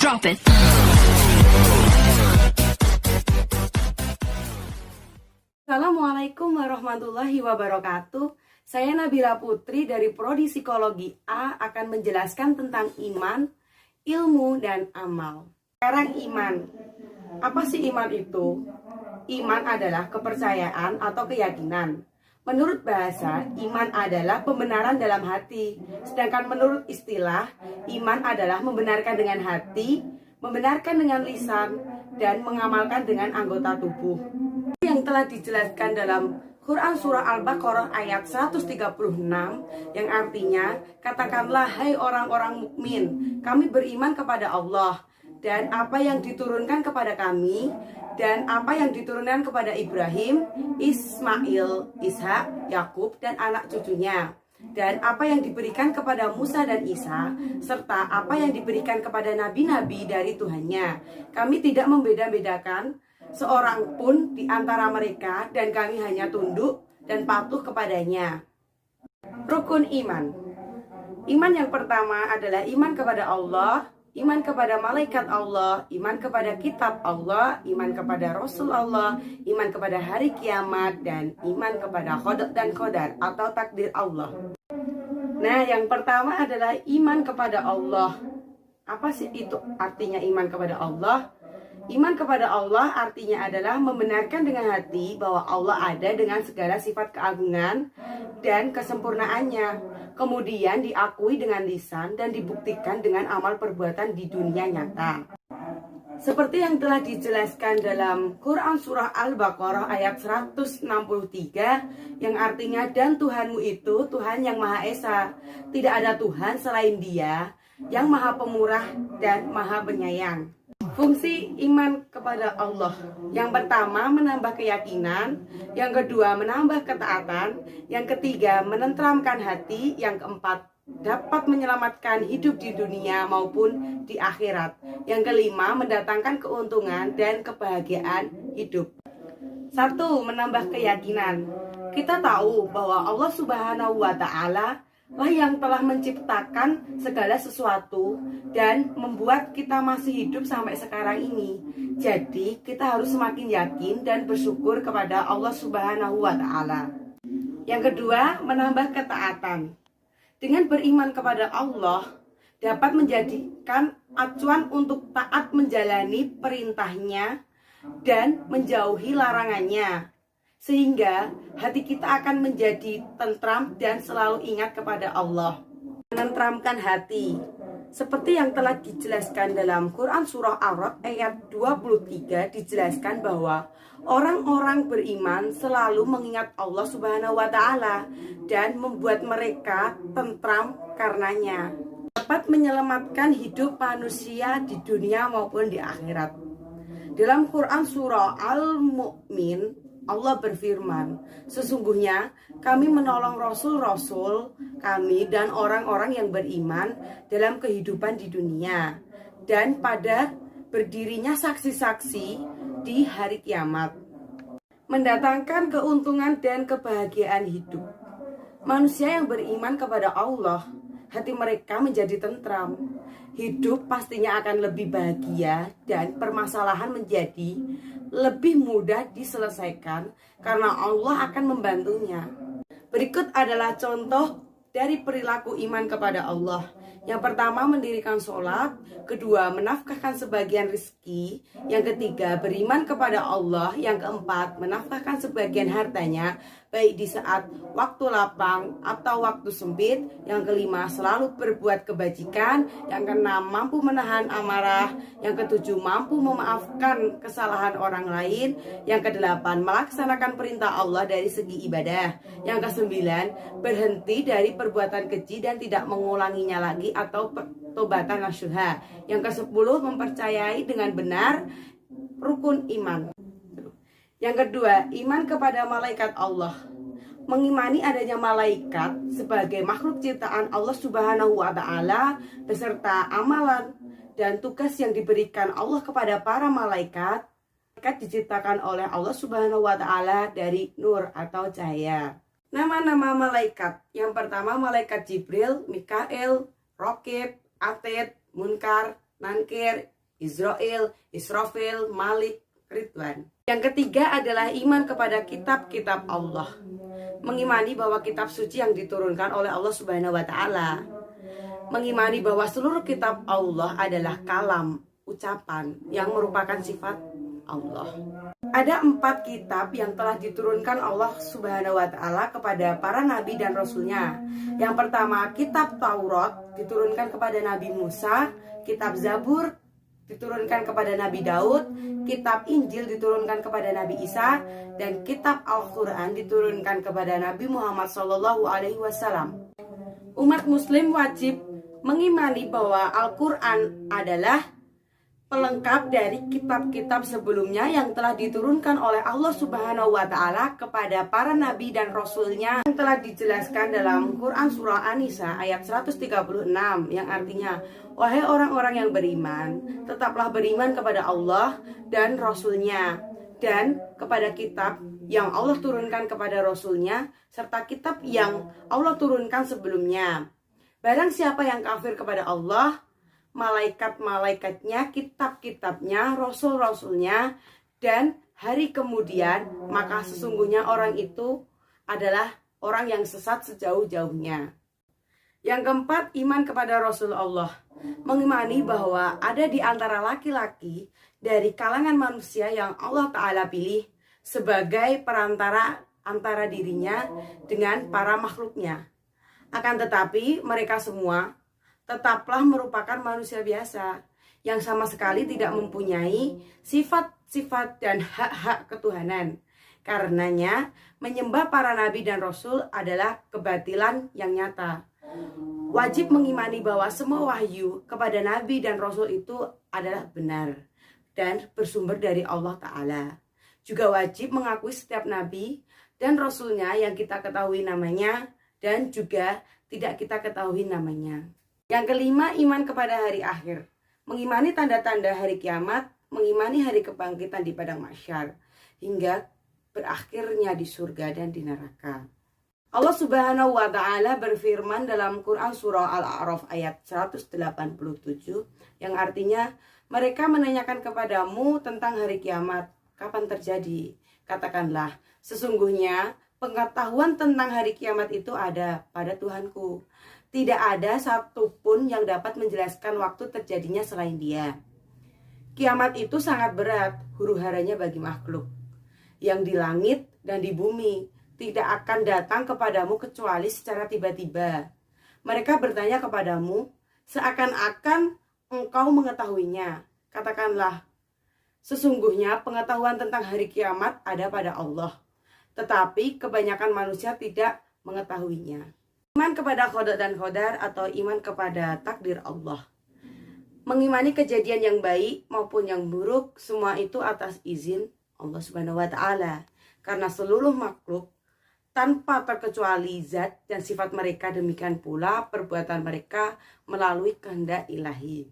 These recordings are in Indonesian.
Drop it. Assalamualaikum warahmatullahi wabarakatuh. Saya Nabila Putri dari Prodi Psikologi A akan menjelaskan tentang iman, ilmu, dan amal. Sekarang iman. Apa sih iman itu? Iman adalah kepercayaan atau keyakinan. Menurut bahasa, iman adalah pembenaran dalam hati. Sedangkan menurut istilah, iman adalah membenarkan dengan hati, membenarkan dengan lisan, dan mengamalkan dengan anggota tubuh. Yang telah dijelaskan dalam Quran Surah Al-Baqarah ayat 136 yang artinya, katakanlah hai orang-orang mukmin, kami beriman kepada Allah dan apa yang diturunkan kepada kami dan apa yang diturunkan kepada Ibrahim, Ismail, Ishak, Yakub, dan anak cucunya, dan apa yang diberikan kepada Musa dan Isa, serta apa yang diberikan kepada nabi-nabi dari Tuhannya. Kami tidak membeda-bedakan seorang pun di antara mereka, dan kami hanya tunduk dan patuh kepadanya. Rukun iman. Iman yang pertama adalah iman kepada Allah, iman kepada malaikat Allah, iman kepada kitab Allah, iman kepada Rasul Allah, iman kepada hari kiamat, dan iman kepada qada dan qadar atau takdir Allah. Nah, yang pertama adalah iman kepada Allah. Apa sih itu artinya iman kepada Allah? Iman kepada Allah artinya adalah membenarkan dengan hati bahwa Allah ada dengan segala sifat keagungan dan kesempurnaannya. Kemudian diakui dengan lisan dan dibuktikan dengan amal perbuatan di dunia nyata. Seperti yang telah dijelaskan dalam Quran Surah Al-Baqarah ayat 163 yang artinya, dan Tuhanmu itu Tuhan yang Maha Esa. Tidak ada Tuhan selain Dia yang Maha Pemurah dan Maha Penyayang. Fungsi iman kepada Allah. Yang pertama, menambah keyakinan. Yang kedua, menambah ketaatan. Yang ketiga, menenteramkan hati. Yang keempat, dapat menyelamatkan hidup di dunia maupun di akhirat. Yang kelima, mendatangkan keuntungan dan kebahagiaan hidup. 1. Menambah keyakinan. Kita tahu bahwa Allah Subhanahu wa Ta'ala lah yang telah menciptakan segala sesuatu dan membuat kita masih hidup sampai sekarang ini. Jadi kita harus semakin yakin dan bersyukur kepada Allah Subhanahu wa Ta'ala. Yang kedua, menambah ketaatan. Dengan beriman kepada Allah dapat menjadikan acuan untuk taat menjalani perintahnya dan menjauhi larangannya, sehingga hati kita akan menjadi tentram dan selalu ingat kepada Allah. Menentramkan hati. Seperti yang telah dijelaskan dalam Quran Surah Ar-Ra'd ayat 23 dijelaskan bahwa orang-orang beriman selalu mengingat Allah Subhanahu wa Ta'ala dan membuat mereka tentram karenanya. Dapat menyelamatkan hidup manusia di dunia maupun di akhirat. Dalam Quran Surah Al-Mu'min Allah berfirman, sesungguhnya kami menolong rasul-rasul kami dan orang-orang yang beriman dalam kehidupan di dunia dan pada berdirinya saksi-saksi di hari kiamat, mendatangkan keuntungan dan kebahagiaan hidup. Manusia yang beriman kepada Allah, hati mereka menjadi tentram. Hidup pastinya akan lebih bahagia dan permasalahan menjadi lebih mudah diselesaikan karena Allah akan membantunya. Berikut adalah contoh dari perilaku iman kepada Allah. Yang pertama, mendirikan sholat. Kedua, menafkahkan sebagian rezeki. Yang ketiga, beriman kepada Allah. Yang keempat, menafkahkan sebagian hartanya, baik di saat waktu lapang atau waktu sempit. Yang kelima, selalu berbuat kebajikan. Yang keenam, mampu menahan amarah. Yang ketujuh, mampu memaafkan kesalahan orang lain. Yang kedelapan, melaksanakan perintah Allah dari segi ibadah. Yang kesembilan, berhenti dari perbuatan keji dan tidak mengulanginya lagi atau tobatan nasuha. Yang ke-10, mempercayai dengan benar rukun iman. Yang kedua, iman kepada malaikat Allah. Mengimani adanya malaikat sebagai makhluk ciptaan Allah Subhanahu wa Ta'ala beserta amalan dan tugas yang diberikan Allah kepada para malaikat. Malaikat diciptakan oleh Allah Subhanahu wa Ta'ala dari nur atau cahaya. Nama-nama malaikat. Yang pertama, malaikat Jibril, Mikael, Rokib, Atid, Munkar, Nankir, Israel, Israfil, Malik, Ridwan. Yang ketiga adalah iman kepada kitab-kitab Allah. Mengimani bahwa kitab suci yang diturunkan oleh Allah Subhanahu wa taala. Mengimani bahwa seluruh kitab Allah adalah kalam, ucapan yang merupakan sifat Allah. Ada 4 kitab yang telah diturunkan Allah Subhanahu wa taala kepada para nabi dan rasulnya. Yang pertama, kitab Taurat diturunkan kepada Nabi Musa, kitab Zabur diturunkan kepada Nabi Daud, kitab Injil diturunkan kepada Nabi Isa, dan kitab Al-Quran diturunkan kepada Nabi Muhammad SAW. Umat muslim wajib mengimani bahwa Al-Quran adalah pelengkap dari kitab-kitab sebelumnya yang telah diturunkan oleh Allah Subhanahu wa taala kepada para nabi dan rasulnya, yang telah dijelaskan dalam Quran surah An-Nisa ayat 136 yang artinya, wahai orang-orang yang beriman, tetaplah beriman kepada Allah dan rasulnya dan kepada kitab yang Allah turunkan kepada rasulnya serta kitab yang Allah turunkan sebelumnya. Barang siapa yang kafir kepada Allah, malaikat-malaikatnya, kitab-kitabnya, rasul-rasulnya, dan hari kemudian, maka sesungguhnya orang itu adalah orang yang sesat sejauh-jauhnya. Yang keempat, iman kepada Rasulullah. Mengimani bahwa ada di antara laki-laki dari kalangan manusia yang Allah Ta'ala pilih sebagai perantara antara dirinya dengan para makhluknya. Akan tetapi mereka semua tetaplah merupakan manusia biasa yang sama sekali tidak mempunyai sifat-sifat dan hak-hak ketuhanan. Karenanya, menyembah para nabi dan rasul adalah kebatilan yang nyata. Wajib mengimani bahwa semua wahyu kepada nabi dan rasul itu adalah benar dan bersumber dari Allah Ta'ala. Juga wajib mengakui setiap nabi dan rasulnya yang kita ketahui namanya dan juga tidak kita ketahui namanya. Yang kelima, iman kepada hari akhir. Mengimani tanda-tanda hari kiamat, mengimani hari kebangkitan di padang mahsyar, hingga berakhirnya di surga dan di neraka. Allah Subhanahu wa taala berfirman dalam Quran surah Al-A'raf ayat 187 yang artinya, mereka menanyakan kepadamu tentang hari kiamat, kapan terjadi? Katakanlah, sesungguhnya pengetahuan tentang hari kiamat itu ada pada Tuhanku. Tidak ada satupun yang dapat menjelaskan waktu terjadinya selain Dia. Kiamat itu sangat berat huru-haranya bagi makhluk yang di langit dan di bumi, tidak akan datang kepadamu kecuali secara tiba-tiba. Mereka bertanya kepadamu seakan-akan engkau mengetahuinya. Katakanlah, sesungguhnya pengetahuan tentang hari kiamat ada pada Allah, tetapi kebanyakan manusia tidak mengetahuinya. Iman kepada qada dan qadar atau iman kepada takdir Allah. Mengimani kejadian yang baik maupun yang buruk, semua itu atas izin Allah Subhanahu wa taala. Karena seluruh makhluk tanpa terkecuali zat dan sifat mereka, demikian pula perbuatan mereka melalui kehendak ilahi.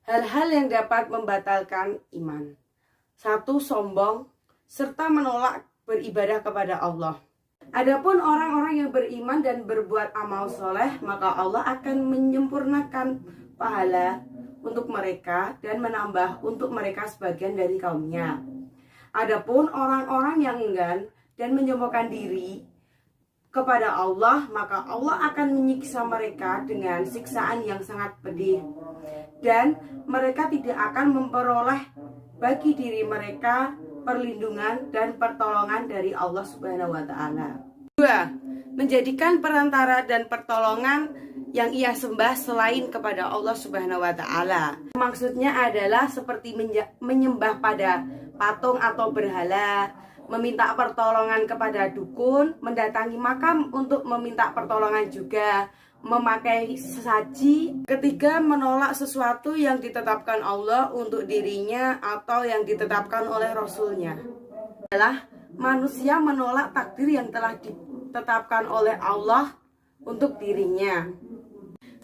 Hal-hal yang dapat membatalkan iman. 1. Sombong serta menolak beribadah kepada Allah. Adapun orang-orang yang beriman dan berbuat amal soleh, maka Allah akan menyempurnakan pahala untuk mereka dan menambah untuk mereka sebagian dari kaumnya. Adapun orang-orang yang enggan dan menyombongkan diri kepada Allah, maka Allah akan menyiksa mereka dengan siksaan yang sangat pedih. Dan mereka tidak akan memperoleh bagi diri mereka perlindungan dan pertolongan dari Allah Subhanahu wa taala. 2. Menjadikan perantara dan pertolongan yang ia sembah selain kepada Allah Subhanahu wa taala. Maksudnya adalah seperti menyembah pada patung atau berhala, meminta pertolongan kepada dukun, mendatangi makam untuk meminta pertolongan juga, memakai sesaji. Ketiga, menolak sesuatu yang ditetapkan Allah untuk dirinya atau yang ditetapkan oleh Rasulnya. Adalah manusia menolak takdir yang telah ditetapkan oleh Allah untuk dirinya.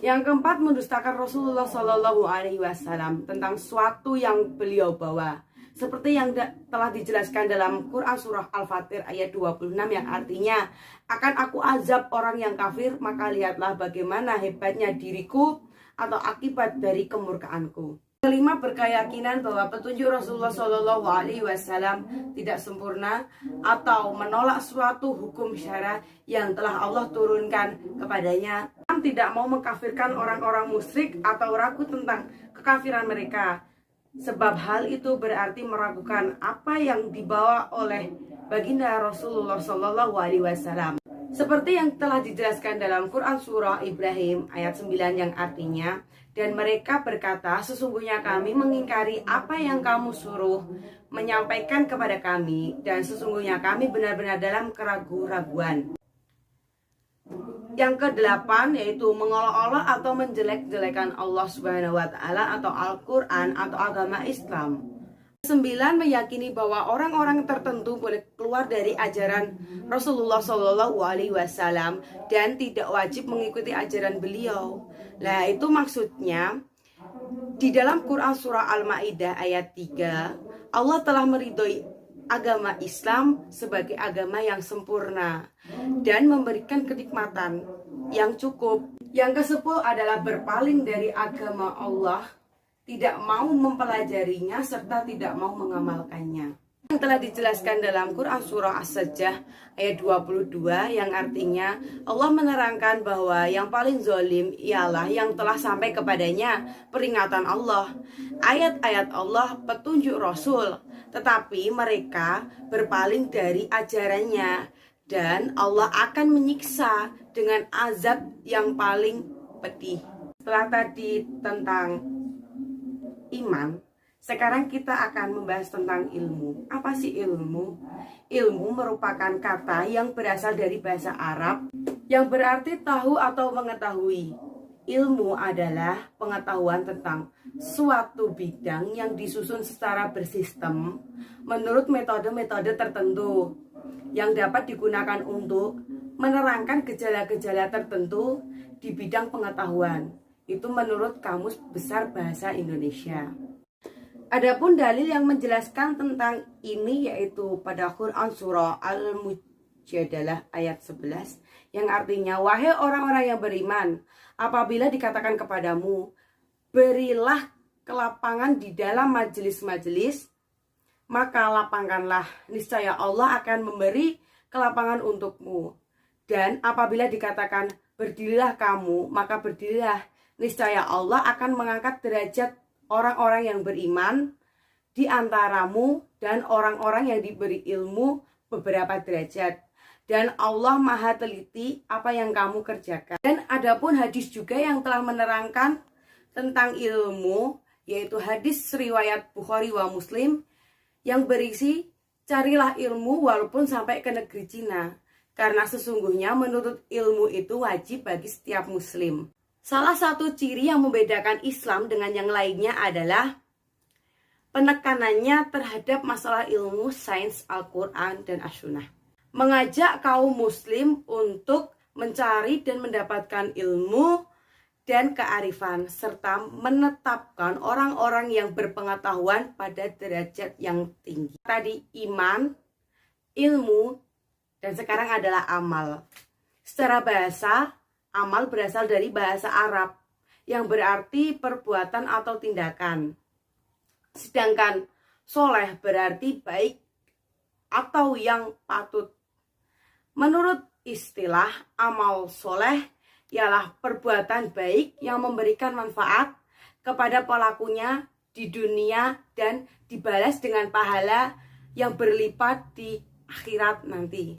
Yang keempat, mendustakan Rasulullah SAW tentang sesuatu yang beliau bawa. Seperti yang telah dijelaskan dalam Quran surah Al-Fatir ayat 26 yang artinya, akan aku azab orang yang kafir, maka lihatlah bagaimana hebatnya diriku atau akibat dari kemurkaanku. Kelima, berkeyakinan bahwa petunjuk Rasulullah Shallallahu Alaihi Wasallam tidak sempurna atau menolak suatu hukum syara yang telah Allah turunkan kepadanya. Tidak mau mengkafirkan orang-orang musyrik atau ragu tentang kekafiran mereka, sebab hal itu berarti meragukan apa yang dibawa oleh baginda Rasulullah Shallallahu Alaihi Wasallam. Seperti yang telah dijelaskan dalam Quran Surah Ibrahim ayat 9 yang artinya, dan mereka berkata, sesungguhnya kami mengingkari apa yang kamu suruh menyampaikan kepada kami, dan sesungguhnya kami benar-benar dalam keraguan-raguan. Yang kedelapan yaitu mengolok-olok atau menjelek-jelekan Allah Subhanahu wa Ta'ala atau Al-Quran atau agama Islam. 9, meyakini bahwa orang-orang tertentu boleh keluar dari ajaran Rasulullah Shallallahu Alaihi Wasallam dan tidak wajib mengikuti ajaran beliau. Nah, itu maksudnya di dalam Quran surah Al-Maidah ayat 3, Allah telah meridhoi agama Islam sebagai agama yang sempurna dan memberikan kenikmatan yang cukup. Yang ke-10 adalah berpaling dari agama Allah, tidak mau mempelajarinya serta tidak mau mengamalkannya. Yang telah dijelaskan dalam Quran surah As-Sajdah ayat 22 yang artinya Allah menerangkan bahwa yang paling zalim ialah yang telah sampai kepadanya peringatan Allah, ayat-ayat Allah, petunjuk Rasul, tetapi mereka berpaling dari ajarannya dan Allah akan menyiksa dengan azab yang paling pedih. Setelah tadi tentang iman, sekarang kita akan membahas tentang ilmu. Apa sih ilmu? Ilmu merupakan kata yang berasal dari bahasa Arab yang berarti tahu atau mengetahui. Ilmu adalah pengetahuan tentang suatu bidang yang disusun secara bersistem menurut metode-metode tertentu yang dapat digunakan untuk menerangkan gejala-gejala tertentu di bidang pengetahuan. Itu menurut Kamus Besar Bahasa Indonesia. Adapun dalil yang menjelaskan tentang ini yaitu pada Quran surah Al-Mujadalah ayat 11 yang artinya, wahai orang-orang yang beriman, apabila dikatakan kepadamu, berilah kelapangan di dalam majelis-majelis, maka lapangkanlah, niscaya Allah akan memberi kelapangan untukmu. Dan apabila dikatakan berdirilah kamu, maka berdirilah, niscaya Allah akan mengangkat derajat orang-orang yang beriman di antaramu dan orang-orang yang diberi ilmu beberapa derajat. Dan Allah maha teliti apa yang kamu kerjakan. Dan adapun hadis juga yang telah menerangkan tentang ilmu, yaitu hadis riwayat Bukhari wa Muslim yang berisi, carilah ilmu walaupun sampai ke negeri Cina, karena sesungguhnya menurut ilmu itu wajib bagi setiap muslim. Salah satu ciri yang membedakan Islam dengan yang lainnya adalah penekanannya terhadap masalah ilmu, sains, Al-Quran, dan As-Sunnah. Mengajak kaum muslim untuk mencari dan mendapatkan ilmu dan kearifan, serta menetapkan orang-orang yang berpengetahuan pada derajat yang tinggi. Tadi iman, ilmu, dan sekarang adalah amal. Secara bahasa, amal berasal dari bahasa Arab yang berarti perbuatan atau tindakan. Sedangkan soleh berarti baik atau yang patut. Menurut istilah, amal soleh ialah perbuatan baik yang memberikan manfaat kepada pelakunya di dunia dan dibalas dengan pahala yang berlipat di akhirat nanti.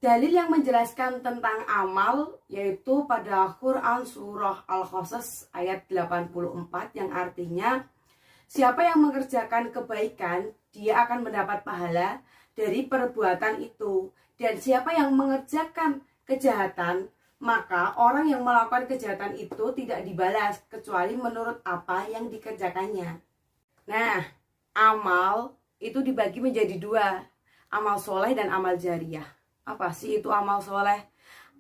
Dalil yang menjelaskan tentang amal yaitu pada Quran surah Al-Qasas ayat 84 yang artinya, siapa yang mengerjakan kebaikan, dia akan mendapat pahala dari perbuatan itu. Dan siapa yang mengerjakan kejahatan, maka orang yang melakukan kejahatan itu tidak dibalas kecuali menurut apa yang dikerjakannya. Nah, amal itu dibagi menjadi dua, amal soleh dan amal jariah. Apa sih itu amal soleh?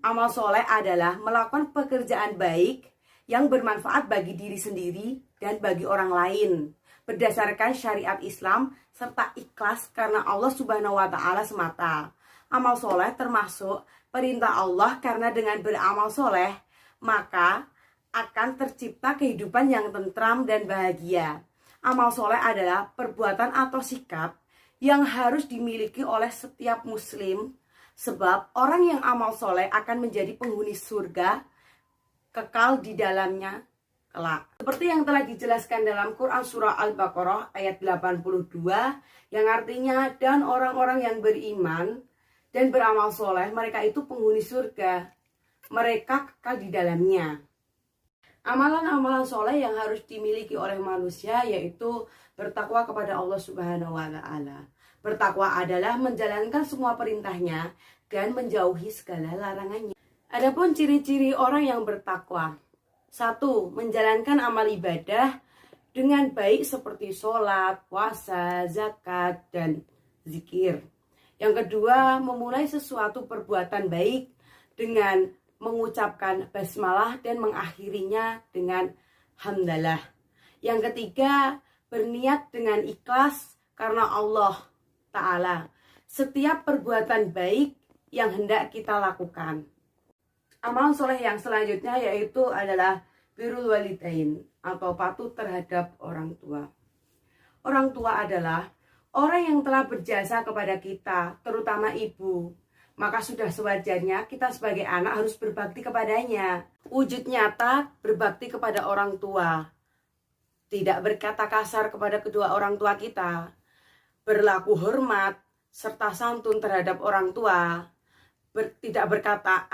Amal soleh adalah melakukan pekerjaan baik yang bermanfaat bagi diri sendiri dan bagi orang lain, berdasarkan syariat Islam serta ikhlas karena Allah Subhanahu wa Ta'ala semata. Amal soleh termasuk perintah Allah, karena dengan beramal soleh maka akan tercipta kehidupan yang tentram dan bahagia. Amal soleh adalah perbuatan atau sikap yang harus dimiliki oleh setiap muslim, sebab orang yang amal soleh akan menjadi penghuni surga, kekal di dalamnya kelak. Seperti yang telah dijelaskan dalam Quran surah Al-Baqarah ayat 82, yang artinya, dan orang-orang yang beriman dan beramal soleh, mereka itu penghuni surga, mereka kekal di dalamnya. Amalan-amalan soleh yang harus dimiliki oleh manusia yaitu bertakwa kepada Allah Subhanahu wa Ta'ala. Bertakwa adalah menjalankan semua perintahnya dan menjauhi segala larangannya. Adapun ciri-ciri orang yang bertakwa: 1. Menjalankan amal ibadah dengan baik seperti sholat, puasa, zakat, dan zikir. Yang kedua, memulai sesuatu perbuatan baik dengan mengucapkan basmalah dan mengakhirinya dengan hamdalah. Yang ketiga, berniat dengan ikhlas karena Allah Ta'ala setiap perbuatan baik yang hendak kita lakukan. Amalan soleh yang selanjutnya yaitu adalah birrul walidain atau patuh terhadap orang tua. Orang tua adalah orang yang telah berjasa kepada kita, terutama ibu. Maka sudah sewajarnya kita sebagai anak harus berbakti kepadanya. Wujud nyata berbakti kepada orang tua. Tidak berkata kasar kepada kedua orang tua kita. Berlaku hormat serta santun terhadap orang tua. Tidak berkata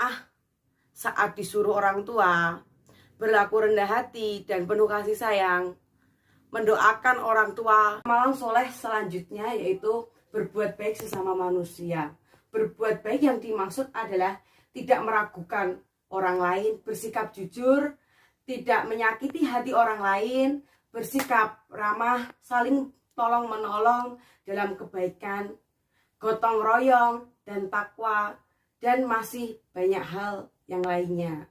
saat disuruh orang tua. Berlaku rendah hati dan penuh kasih sayang. Mendoakan orang tua. Amalan soleh selanjutnya yaitu berbuat baik sesama manusia. Berbuat baik yang dimaksud adalah tidak meragukan orang lain, bersikap jujur, tidak menyakiti hati orang lain, bersikap ramah, saling tolong-menolong dalam kebaikan, gotong royong, dan takwa, dan masih banyak hal yang lainnya.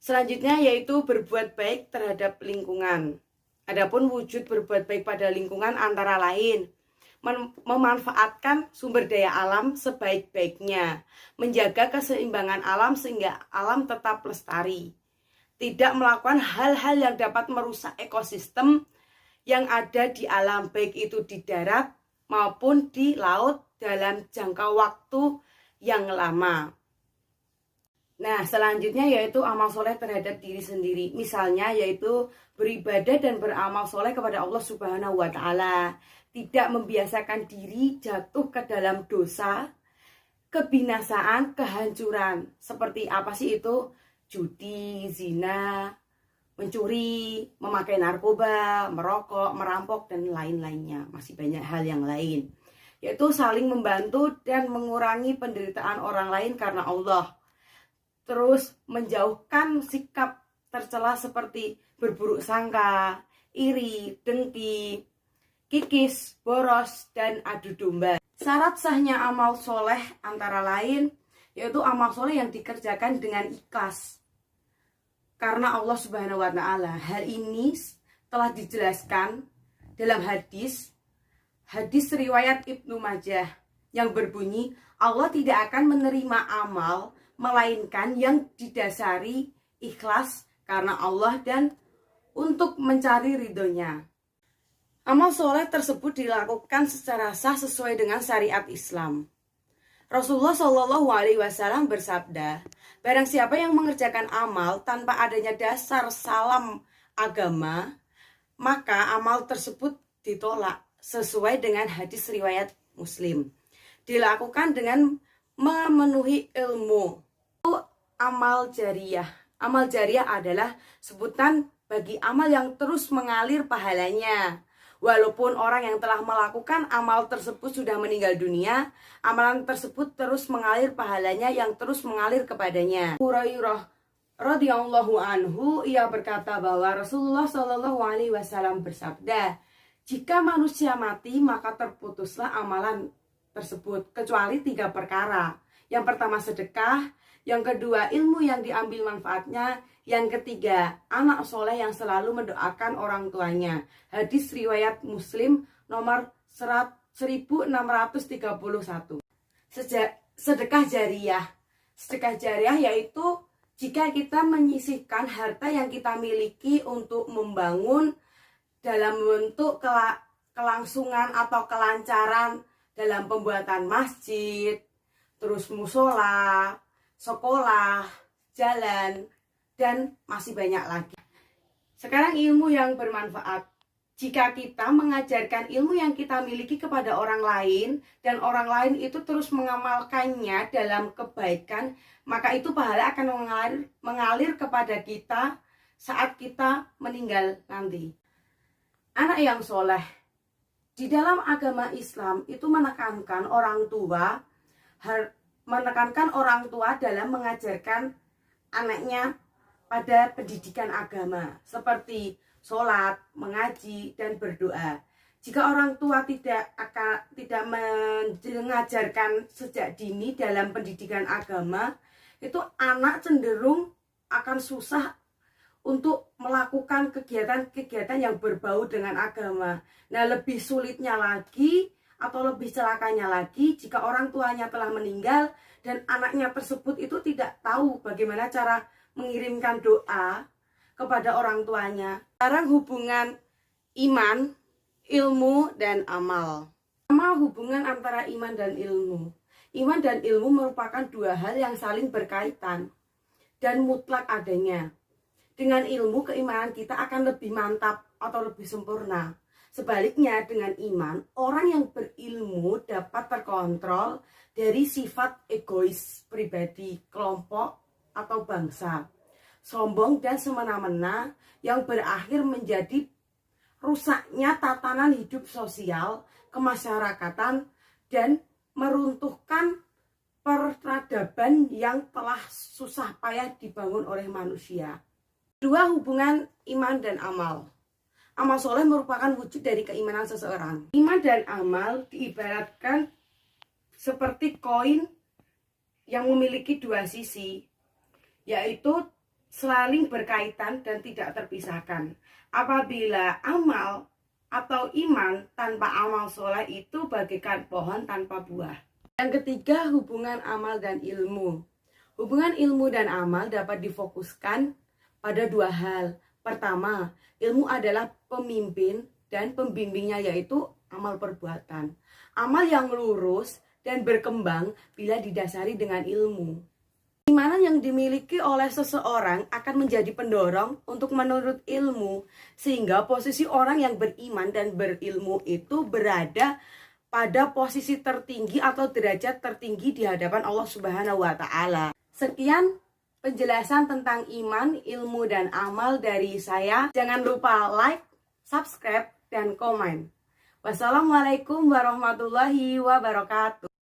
Selanjutnya yaitu berbuat baik terhadap lingkungan. Adapun wujud berbuat baik pada lingkungan antara lain memanfaatkan sumber daya alam sebaik-baiknya, menjaga keseimbangan alam sehingga alam tetap lestari, tidak melakukan hal-hal yang dapat merusak ekosistem yang ada di alam, baik itu di darat maupun di laut dalam jangka waktu yang lama. Nah, selanjutnya yaitu amal soleh terhadap diri sendiri. Misalnya yaitu beribadah dan beramal soleh kepada Allah Subhanahu wa Ta'ala. Tidak membiasakan diri jatuh ke dalam dosa, kebinasaan, kehancuran. Seperti apa sih itu? Judi, zina, mencuri, memakai narkoba, merokok, merampok, dan lain-lainnya. Masih banyak hal yang lain. Yaitu saling membantu dan mengurangi penderitaan orang lain karena Allah. Terus menjauhkan sikap tercela seperti berburuk sangka, iri, dengki, kikis, boros, dan adu domba. Syarat sahnya amal soleh antara lain yaitu amal soleh yang dikerjakan dengan ikhlas karena Allah Subhanahu wa Ta'ala. Hal ini telah dijelaskan dalam hadis riwayat Ibnu Majah yang berbunyi, Allah tidak akan menerima amal melainkan yang didasari ikhlas karena Allah dan untuk mencari ridhonya. Amal soleh tersebut dilakukan secara sah sesuai dengan syariat Islam. Rasulullah Shallallahu Alaihi Wasallam bersabda, barang siapa yang mengerjakan amal tanpa adanya dasar salam agama, maka amal tersebut ditolak sesuai dengan hadis riwayat Muslim. Dilakukan dengan memenuhi ilmu. Amal jariyah. Amal jariyah adalah sebutan bagi amal yang terus mengalir pahalanya. Walaupun orang yang telah melakukan amal tersebut sudah meninggal dunia, amalan tersebut terus mengalir pahalanya yang terus mengalir kepadanya. Hurairah radhiyallahu anhu, ia berkata bahwa Rasulullah Shallallahu Alaihi Wasallam bersabda, jika manusia mati maka terputuslah amalan tersebut kecuali 3 perkara. Yang pertama sedekah, yang kedua ilmu yang diambil manfaatnya, yang ketiga anak soleh yang selalu mendoakan orang tuanya. Hadis riwayat Muslim nomor 1631. Sedekah jariyah. Sedekah jariyah yaitu jika kita menyisihkan harta yang kita miliki untuk membangun dalam bentuk kelangsungan atau kelancaran dalam pembuatan masjid, terus musola, sekolah, jalan, dan masih banyak lagi. Sekarang ilmu yang bermanfaat. Jika kita mengajarkan ilmu yang kita miliki kepada orang lain dan orang lain itu terus mengamalkannya dalam kebaikan, maka itu pahala akan mengalir kepada kita saat kita meninggal nanti. Anak yang soleh. Di dalam agama Islam itu menekankan orang tua dalam mengajarkan anaknya pada pendidikan agama seperti sholat, mengaji, dan berdoa. Jika orang tua tidak mengajarkan sejak dini dalam pendidikan agama, itu anak cenderung akan susah untuk melakukan kegiatan-kegiatan yang berbau dengan agama. Nah, lebih sulitnya lagi atau lebih celakanya lagi jika orang tuanya telah meninggal dan anaknya tersebut itu tidak tahu bagaimana cara mengirimkan doa kepada orang tuanya. Sekarang hubungan iman, ilmu, dan amal. Pertama, hubungan antara iman dan ilmu. Iman dan ilmu merupakan dua hal yang saling berkaitan dan mutlak adanya. Dengan ilmu, keimanan kita akan lebih mantap atau lebih sempurna. Sebaliknya, dengan iman, orang yang berilmu dapat terkontrol dari sifat egois pribadi, kelompok, atau bangsa, sombong dan semena-mena yang berakhir menjadi rusaknya tatanan hidup sosial, kemasyarakatan, dan meruntuhkan peradaban yang telah susah payah dibangun oleh manusia. Dua, hubungan iman dan amal. Amal soleh merupakan wujud dari keimanan seseorang. Iman dan amal diibaratkan seperti koin yang memiliki dua sisi, yaitu saling berkaitan dan tidak terpisahkan. Apabila amal atau iman tanpa amal soleh itu bagaikan pohon tanpa buah. Yang ketiga, hubungan amal dan ilmu. Hubungan ilmu dan amal dapat difokuskan pada dua hal. Pertama, ilmu adalah pemimpin dan pembimbingnya, yaitu amal perbuatan. Amal yang lurus dan berkembang bila didasari dengan ilmu. Keimanan yang dimiliki oleh seseorang akan menjadi pendorong untuk menurut ilmu, sehingga posisi orang yang beriman dan berilmu itu berada pada posisi tertinggi atau derajat tertinggi di hadapan Allah Subhanahu wa Ta'ala. Sekian penjelasan tentang iman, ilmu, dan amal dari saya. Jangan lupa like, subscribe, dan komen. Wassalamualaikum warahmatullahi wabarakatuh.